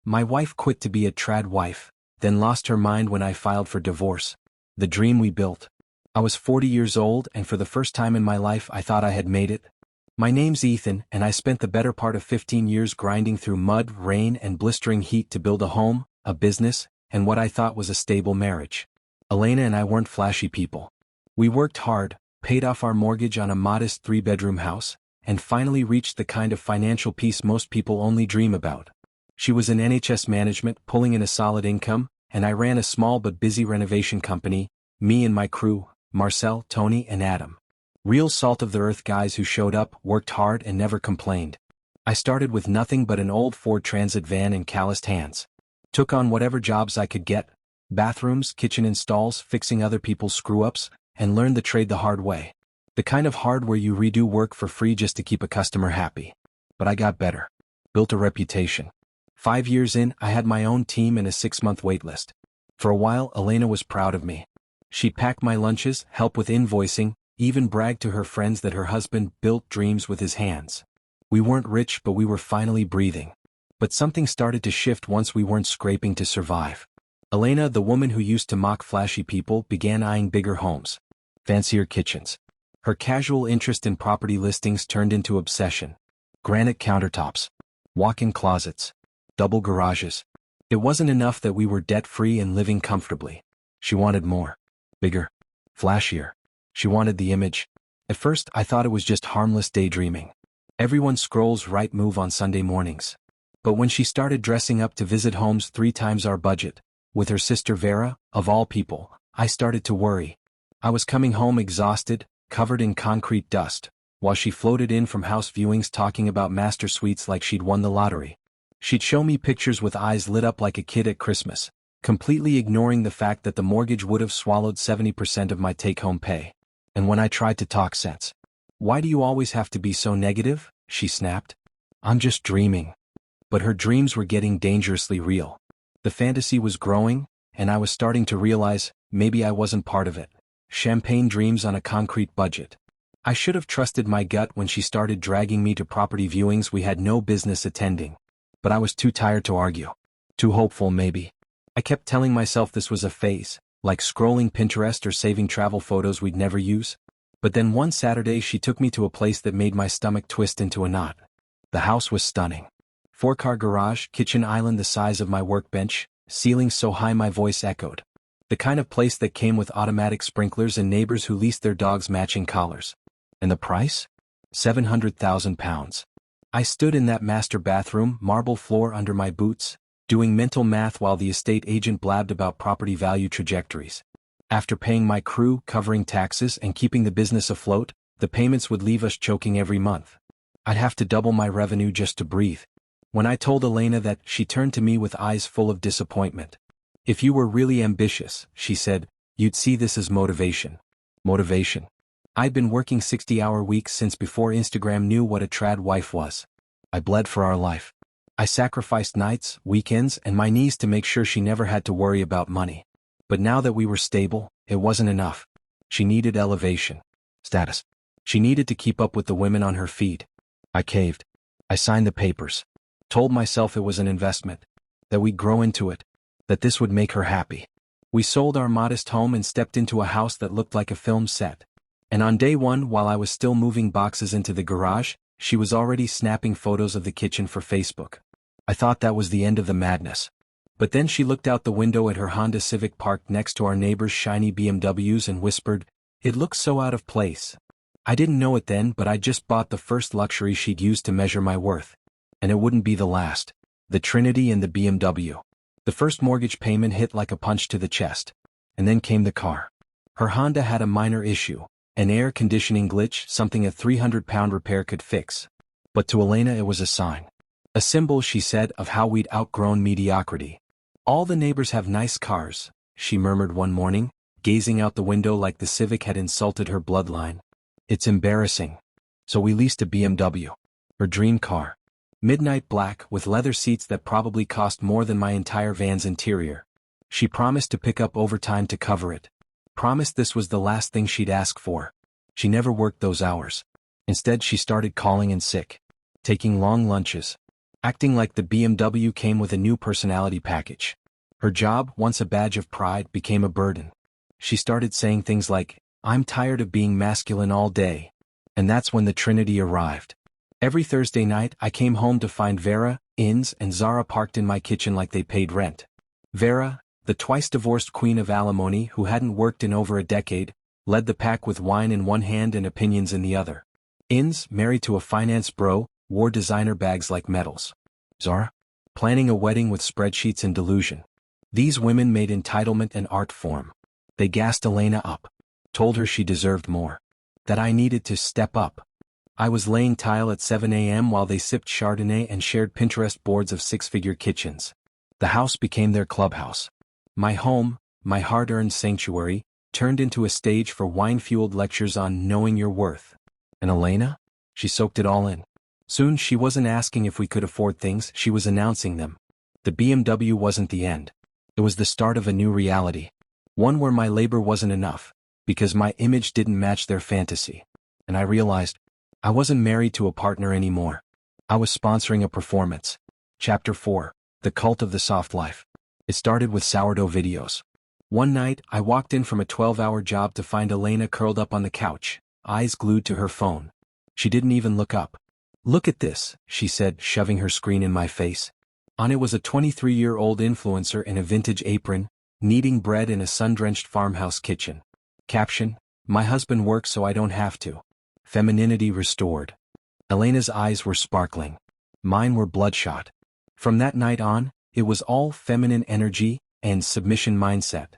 My wife quit to be a trad wife, then lost her mind when I filed for divorce. The dream we built. I was 40 years old, and for the first time in my life I thought I had made it. My name's Ethan, and I spent the better part of 15 years grinding through mud, rain, and blistering heat to build a home, a business, and what I thought was a stable marriage. Elena and I weren't flashy people. We worked hard, paid off our mortgage on a modest 3-bedroom house, and finally reached the kind of financial peace most people only dream about. She was in NHS management, pulling in a solid income, and I ran a small but busy renovation company, me and my crew, Marcel, Tony, and Adam. Real salt-of-the-earth guys who showed up, worked hard, and never complained. I started with nothing but an old Ford Transit van and calloused hands. Took on whatever jobs I could get, bathrooms, kitchen installs, fixing other people's screw-ups, and learned the trade the hard way. The kind of hard where you redo work for free just to keep a customer happy. But I got better. Built a reputation. 5 years in, I had my own team and a 6-month waitlist. For a while, Elena was proud of me. She'd pack my lunches, help with invoicing, even brag to her friends that her husband built dreams with his hands. We weren't rich, but we were finally breathing. But something started to shift once we weren't scraping to survive. Elena, the woman who used to mock flashy people, began eyeing bigger homes. Fancier kitchens. Her casual interest in property listings turned into obsession. Granite countertops. Walk-in closets. Double garages. It wasn't enough that we were debt-free and living comfortably. She wanted more. Bigger. Flashier. She wanted the image. At first, I thought it was just harmless daydreaming. Everyone scrolls Rightmove on Sunday mornings. But when she started dressing up to visit homes 3 times our budget, with her sister Vera, of all people, I started to worry. I was coming home exhausted, covered in concrete dust, while she floated in from house viewings talking about master suites like she'd won the lottery. She'd show me pictures with eyes lit up like a kid at Christmas, completely ignoring the fact that the mortgage would have swallowed 70% of my take-home pay. And when I tried to talk sense, "Why do you always have to be so negative?" she snapped. "I'm just dreaming." But her dreams were getting dangerously real. The fantasy was growing, and I was starting to realize, maybe I wasn't part of it. Champagne dreams on a concrete budget. I should have trusted my gut when she started dragging me to property viewings we had no business attending. But I was too tired to argue. Too hopeful, maybe. I kept telling myself this was a phase, like scrolling Pinterest or saving travel photos we'd never use. But then one Saturday she took me to a place that made my stomach twist into a knot. The house was stunning. 4-car garage, kitchen island the size of my workbench, ceilings so high my voice echoed. The kind of place that came with automatic sprinklers and neighbors who leased their dogs matching collars. And the price? £700,000. I stood in that master bathroom, marble floor under my boots, doing mental math while the estate agent blabbed about property value trajectories. After paying my crew, covering taxes, and keeping the business afloat, the payments would leave us choking every month. I'd have to double my revenue just to breathe. When I told Elena that, she turned to me with eyes full of disappointment. "If you were really ambitious," she said, "you'd see this as motivation." Motivation. I'd been working 60-hour weeks since before Instagram knew what a trad wife was. I bled for our life. I sacrificed nights, weekends, and my knees to make sure she never had to worry about money. But now that we were stable, it wasn't enough. She needed elevation. Status. She needed to keep up with the women on her feed. I caved. I signed the papers. Told myself it was an investment. That we'd grow into it. That this would make her happy. We sold our modest home and stepped into a house that looked like a film set. And on day one, while I was still moving boxes into the garage, she was already snapping photos of the kitchen for Facebook. I thought that was the end of the madness. But then she looked out the window at her Honda Civic parked next to our neighbor's shiny BMWs and whispered, "It looks so out of place." I didn't know it then, but I'd just bought the first luxury she'd used to measure my worth. And it wouldn't be the last. The Trinity and the BMW. The first mortgage payment hit like a punch to the chest. And then came the car. Her Honda had a minor issue. An air conditioning glitch, something a 300-pound repair could fix. But to Elena it was a sign. A symbol, she said, of how we'd outgrown mediocrity. "All the neighbors have nice cars," she murmured one morning, gazing out the window like the Civic had insulted her bloodline. "It's embarrassing." So we leased a BMW. Her dream car. Midnight black, with leather seats that probably cost more than my entire van's interior. She promised to pick up overtime to cover it. Promised this was the last thing she'd ask for. She never worked those hours. Instead she started calling in sick. Taking long lunches. acting like the BMW came with a new personality package. Her job, once a badge of pride, became a burden. She started saying things like, "I'm tired of being masculine all day." And that's when the Trinity arrived. Every Thursday night I came home to find Vera, Inz, and Zara parked in my kitchen like they paid rent. Vera, the twice-divorced queen of alimony who hadn't worked in over a decade, led the pack with wine in one hand and opinions in the other. Inz, married to a finance bro, wore designer bags like medals. Zara, planning a wedding with spreadsheets and delusion. These women made entitlement an art form. They gassed Elena up, told her she deserved more, that I needed to step up. I was laying tile at 7 a.m. while they sipped Chardonnay and shared Pinterest boards of six-figure kitchens. The house became their clubhouse. My home, my hard-earned sanctuary, turned into a stage for wine-fueled lectures on knowing your worth. And Elena? She soaked it all in. Soon she wasn't asking if we could afford things, she was announcing them. The BMW wasn't the end. It was the start of a new reality. One where my labor wasn't enough, because my image didn't match their fantasy. And I realized, I wasn't married to a partner anymore. I was sponsoring a performance. Chapter 4. The Cult of the Soft Life. It started with sourdough videos. One night, I walked in from a 12-hour job to find Elena curled up on the couch, eyes glued to her phone. She didn't even look up. "Look at this," she said, shoving her screen in my face. On it was a 23-year-old influencer in a vintage apron, kneading bread in a sun-drenched farmhouse kitchen. Caption: "My husband works so I don't have to." Femininity restored. Elena's eyes were sparkling. Mine were bloodshot. From that night on, it was all feminine energy and submission mindset.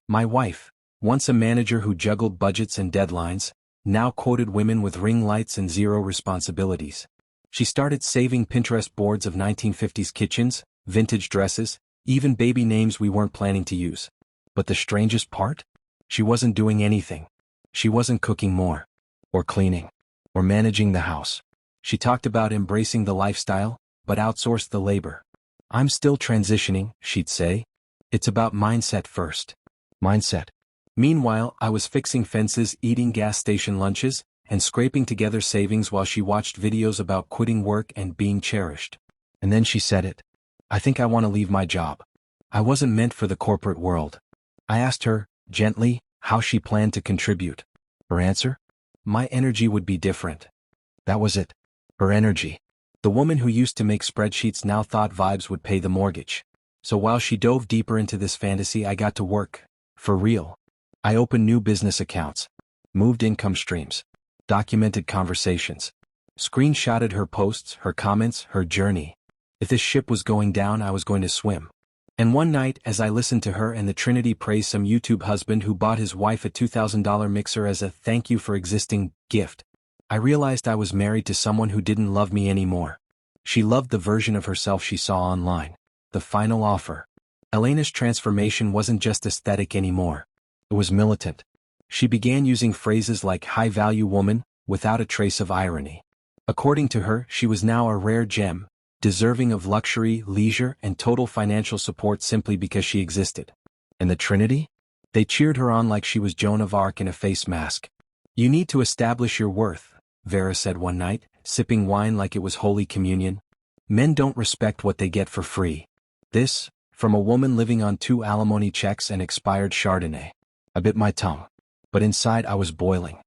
My wife, once a manager who juggled budgets and deadlines, now quoted women with ring lights and zero responsibilities. She started saving Pinterest boards of 1950s kitchens, vintage dresses, even baby names we weren't planning to use. But the strangest part? She wasn't doing anything. She wasn't cooking more, or cleaning, or managing the house. She talked about embracing the lifestyle, but outsourced the labor. "I'm still transitioning," she'd say. "It's about mindset first." Mindset. Meanwhile, I was fixing fences, eating gas station lunches, and scraping together savings while she watched videos about quitting work and being cherished. And then she said it. "I think I want to leave my job." I wasn't meant for the corporate world. I asked her, gently, how she planned to contribute. Her answer? My energy would be different. That was it. Her energy. The woman who used to make spreadsheets now thought vibes would pay the mortgage. So while she dove deeper into this fantasy, I got to work. For real. I opened new business accounts. Moved income streams. Documented conversations. Screenshotted her posts, her comments, her journey. If this ship was going down, I was going to swim. And one night, as I listened to her and the Trinity praise some YouTube husband who bought his wife a $2,000 mixer as a thank you for existing gift, I realized I was married to someone who didn't love me anymore. She loved the version of herself she saw online. The final offer. Elena's transformation wasn't just aesthetic anymore. It was militant. She began using phrases like high-value woman, without a trace of irony. According to her, she was now a rare gem, deserving of luxury, leisure, and total financial support simply because she existed. And the Trinity? They cheered her on like she was Joan of Arc in a face mask. "You need to establish your worth," Vera said one night, sipping wine like it was Holy Communion. "Men don't respect what they get for free." This, from a woman living on 2 alimony checks and expired Chardonnay. I bit my tongue. But inside I was boiling.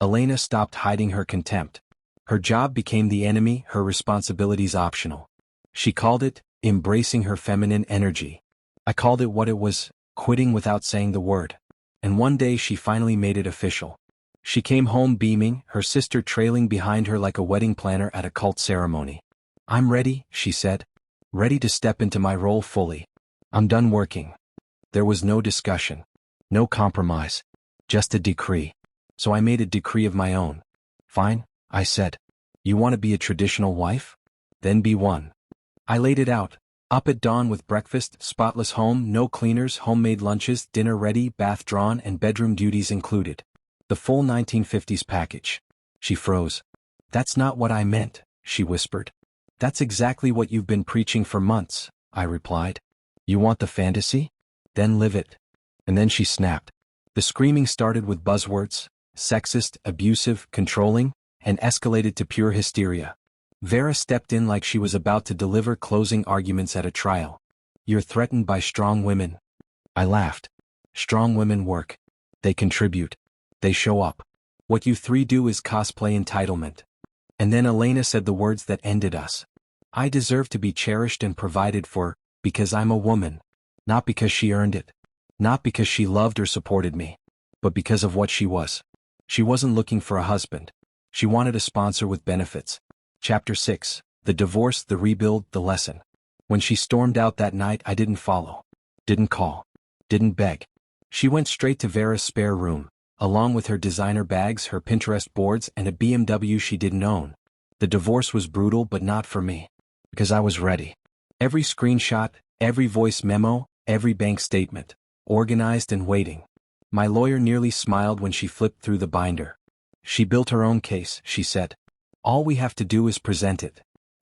Elena stopped hiding her contempt. Her job became the enemy, her responsibilities optional. She called it, embracing her feminine energy. I called it what it was, quitting without saying the word. And one day she finally made it official. She came home beaming, her sister trailing behind her like a wedding planner at a cult ceremony. "I'm ready," she said. "Ready to step into my role fully. I'm done working." There was no discussion. No compromise. Just a decree. So I made a decree of my own. "Fine," I said. "You want to be a traditional wife? Then be one." I laid it out. Up at dawn with breakfast, spotless home, no cleaners, homemade lunches, dinner ready, bath drawn, and bedroom duties included. The full 1950s package. She froze. "That's not what I meant," she whispered. "That's exactly what you've been preaching for months," I replied. "You want the fantasy? Then live it." And then she snapped. The screaming started with buzzwords, sexist, abusive, controlling, and escalated to pure hysteria. Vera stepped in like she was about to deliver closing arguments at a trial. "You're threatened by strong women." I laughed. "Strong women work. They contribute. They show up. What you three do is cosplay entitlement." And then Elena said the words that ended us. "I deserve to be cherished and provided for, because I'm a woman. Not because she earned it. Not because she loved or supported me. But because of what she was. She wasn't looking for a husband. She wanted a sponsor with benefits." Chapter 6. The divorce, the rebuild, the lesson. When she stormed out that night, I didn't follow. Didn't call. Didn't beg. She went straight to Vera's spare room, along with her designer bags, her Pinterest boards, and a BMW she didn't own. The divorce was brutal, but not for me. Because I was ready. Every screenshot, every voice memo, every bank statement. Organized and waiting. My lawyer nearly smiled when she flipped through the binder. "She built her own case," she said. "All we have to do is present it."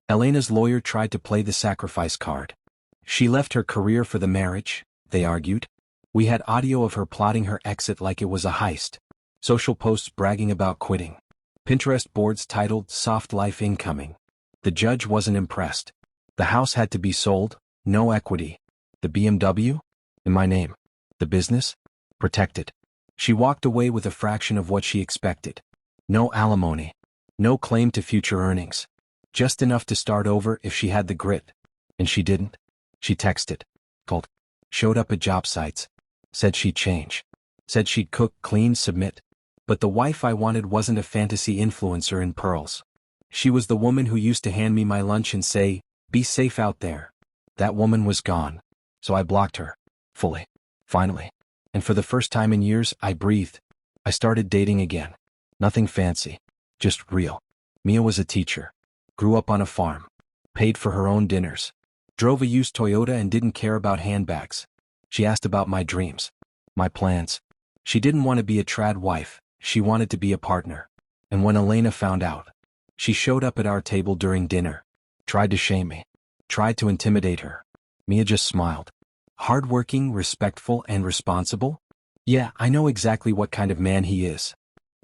Elena's lawyer tried to play the sacrifice card. She left her career for the marriage, they argued. We had audio of her plotting her exit like it was a heist. Social posts bragging about quitting. Pinterest boards titled "Soft Life Incoming." The judge wasn't impressed. The house had to be sold, no equity. The BMW? In my name. The business? Protected. She walked away with a fraction of what she expected. No alimony. No claim to future earnings. Just enough to start over if she had the grit. And she didn't. She texted. Called. Showed up at job sites. Said she'd change. Said she'd cook, clean, submit. But the wife I wanted wasn't a fantasy influencer in pearls. She was the woman who used to hand me my lunch and say, "Be safe out there." That woman was gone. So I blocked her. Fully. Finally. And for the first time in years, I breathed. I started dating again. Nothing fancy. Just real. Mia was a teacher. Grew up on a farm. Paid for her own dinners. Drove a used Toyota and didn't care about handbags. She asked about my dreams. My plans. She didn't want to be a trad wife. She wanted to be a partner. And when Elena found out, she showed up at our table during dinner. Tried to shame me. Tried to intimidate her. Mia just smiled. Hardworking, respectful, and responsible? Yeah, I know exactly what kind of man he is.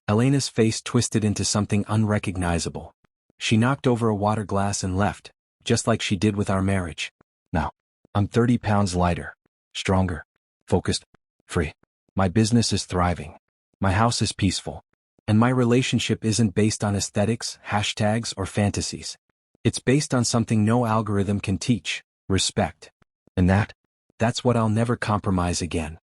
Elena's face twisted into something unrecognizable. She knocked over a water glass and left, just like she did with our marriage. Now, I'm 30 pounds lighter, stronger, focused, free. My business is thriving. My house is peaceful. And my relationship isn't based on aesthetics, hashtags, or fantasies. It's based on something no algorithm can teach: respect. And that's what I'll never compromise again.